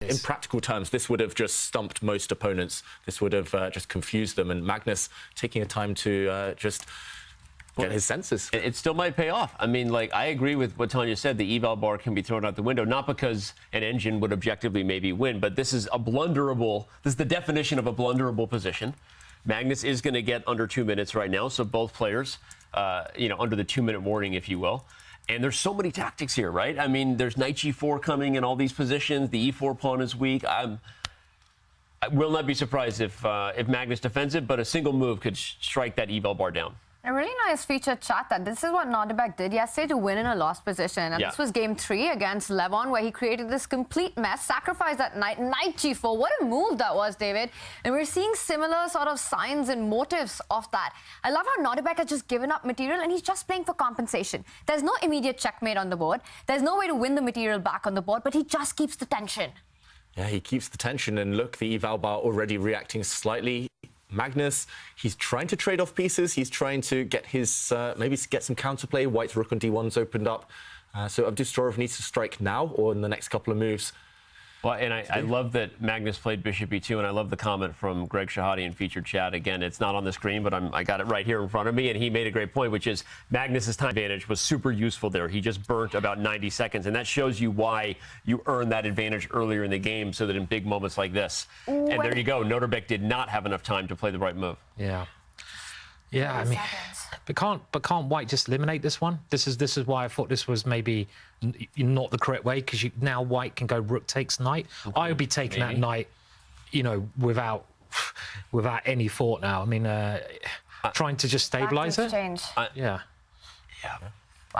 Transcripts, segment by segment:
In practical terms, this would have just stumped most opponents. This would have just confused them. And Magnus taking a time to just get his senses. It still might pay off. I mean, like, I agree with what Tanya said. The eval bar can be thrown out the window, not because an engine would objectively maybe win, but this is the definition of a blunderable position. Magnus is going to get under 2 minutes right now, so both players, under the 2-minute warning, if you will. And there's so many tactics here, right? I mean, there's knight g4 coming in all these positions. The e4 pawn is weak. I will not be surprised if Magnus defends it, but a single move could strike that eval bar down. A really nice feature chat that this is what Nodirbek did yesterday to win in a lost position. And this was game 3 against Levon, where he created this complete mess, sacrificed that knight g4. What a move that was, David. And we're seeing similar sort of signs and motives of that. I love how Nodirbek has just given up material and he's just playing for compensation. There's no immediate checkmate on the board. There's no way to win the material back on the board, but he just keeps the tension. Yeah, he keeps the tension. And look, the eval bar already reacting slightly. Magnus, he's trying to trade off pieces. He's trying to get his, maybe get some counterplay. White's rook on d1's opened up. So Abdusattorov needs to strike now or in the next couple of moves. Well, and I love that Magnus played bishop e2, and I love the comment from Greg Shahadi in featured chat. Again, it's not on the screen, but I got it right here in front of me, and he made a great point, which is Magnus's time advantage was super useful there. He just burnt about 90 seconds, and that shows you why you earn that advantage earlier in the game, so that in big moments like this. And there you go. Nodirbek did not have enough time to play the right move. Yeah. Yeah, I mean, but can't White just eliminate this one? This is why I thought this was maybe not the correct way, because now White can go rook takes knight. I would be taking that knight, without any thought now. I mean, trying to just stabilize it. Yeah.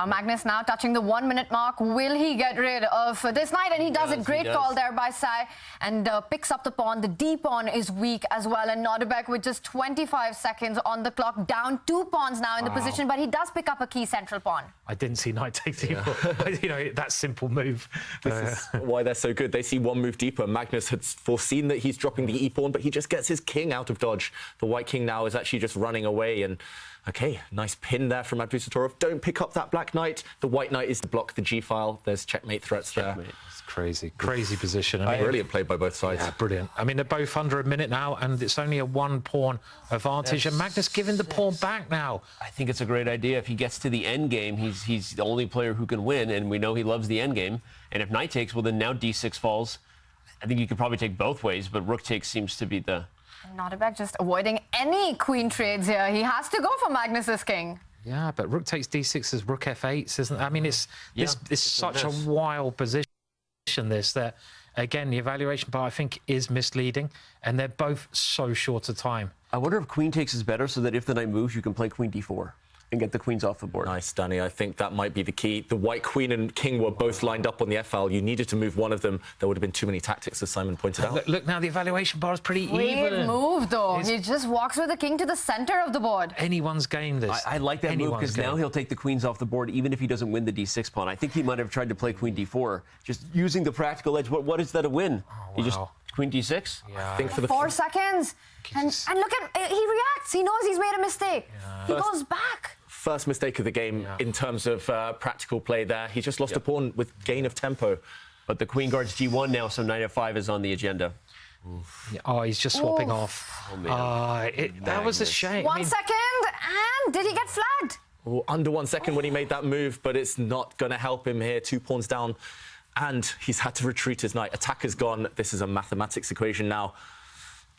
Magnus now touching the 1-minute mark. Will he get rid of this knight? And he does it. Great call there by Sai. And picks up the pawn. The D pawn is weak as well. And Nodirbek with just 25 seconds on the clock. Down 2 pawns now in the position. But he does pick up a key central pawn. I didn't see knight take d4. That simple move. This is why they're so good. They see one move deeper. Magnus had foreseen that he's dropping the e-pawn, but he just gets his king out of dodge. The white king now is actually just running away. And OK, nice pin there from Abdusattorov. Don't pick up that black knight. The white knight is to block the g-file. There's checkmate threats there. It's crazy position. I mean, brilliant play by both sides. Yeah, brilliant. I mean, they're both under a minute now, and it's only a 1-pawn advantage. And Magnus giving the pawn back now. I think it's a great idea. If he gets to the end game, he's the only player who can win, and we know he loves the end game. And if knight takes, well, then now d6 falls. I think you could probably take both ways, but rook takes seems to be the... Nodirbek just avoiding any queen trades here. He has to go for Magnus's king. Yeah, but rook takes d6 is rook f8, isn't it? I mean, it's such a wild position, that, again, the evaluation part, I think, is misleading, and they're both so short a time. I wonder if queen takes is better, so that if the knight moves, you can play queen d4 and get the queens off the board. Nice, Danny. I think that might be the key. The white queen and king were both lined up on the FL. You needed to move one of them. There would have been too many tactics, as Simon pointed out. Look now, the evaluation bar is pretty Great even. move, though. He just walks with the king to the center of the board. Anyone's game, this. I like that move, because now he'll take the queens off the board, even if he doesn't win the d6 pawn. I think he might have tried to play queen d4, just using the practical edge. What is that a win? Oh, wow. You just queen d6? Yeah. I think for the 4 seconds. And look at, he reacts. He knows he's made a mistake. He goes back. First mistake of the game in terms of practical play there. He just lost a pawn with gain of tempo. But the queen guards g1 now, so knight f5 is on the agenda. Yeah, oh, he's just swapping off. Oh, man. That was a shame. 1 second, and did he get flagged? Oh, under 1 second when he made that move, but it's not going to help him here. 2 pawns down, and he's had to retreat his knight. Attacker's gone. This is a mathematics equation now.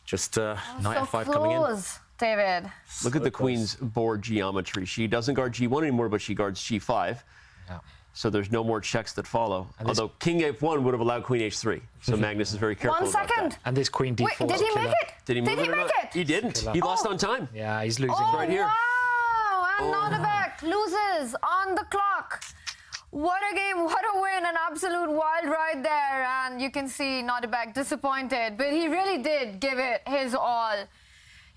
Just knight f5 coming in. David. Look at the queen's board geometry. She doesn't guard g1 anymore, but she guards g5. Yeah. So there's no more checks that follow. Although king f1 would have allowed queen h3. So Magnus is very careful 1 second. about that. And this queen d4. Wait, did he make it? Did he make it? He didn't. He lost on time. Yeah, he's losing right here. Wow, and Nodirbek loses on the clock. What a game, what a win, an absolute wild ride there. And you can see Nodirbek disappointed, but he really did give it his all.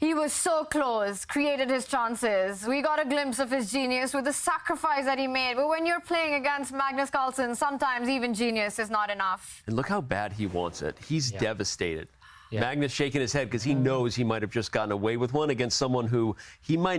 He was so close, created his chances. We got a glimpse of his genius with the sacrifice that he made. But when you're playing against Magnus Carlsen, sometimes even genius is not enough. And look how bad he wants it. He's devastated. Magnus shaking his head because he knows he might have just gotten away with one against someone who he might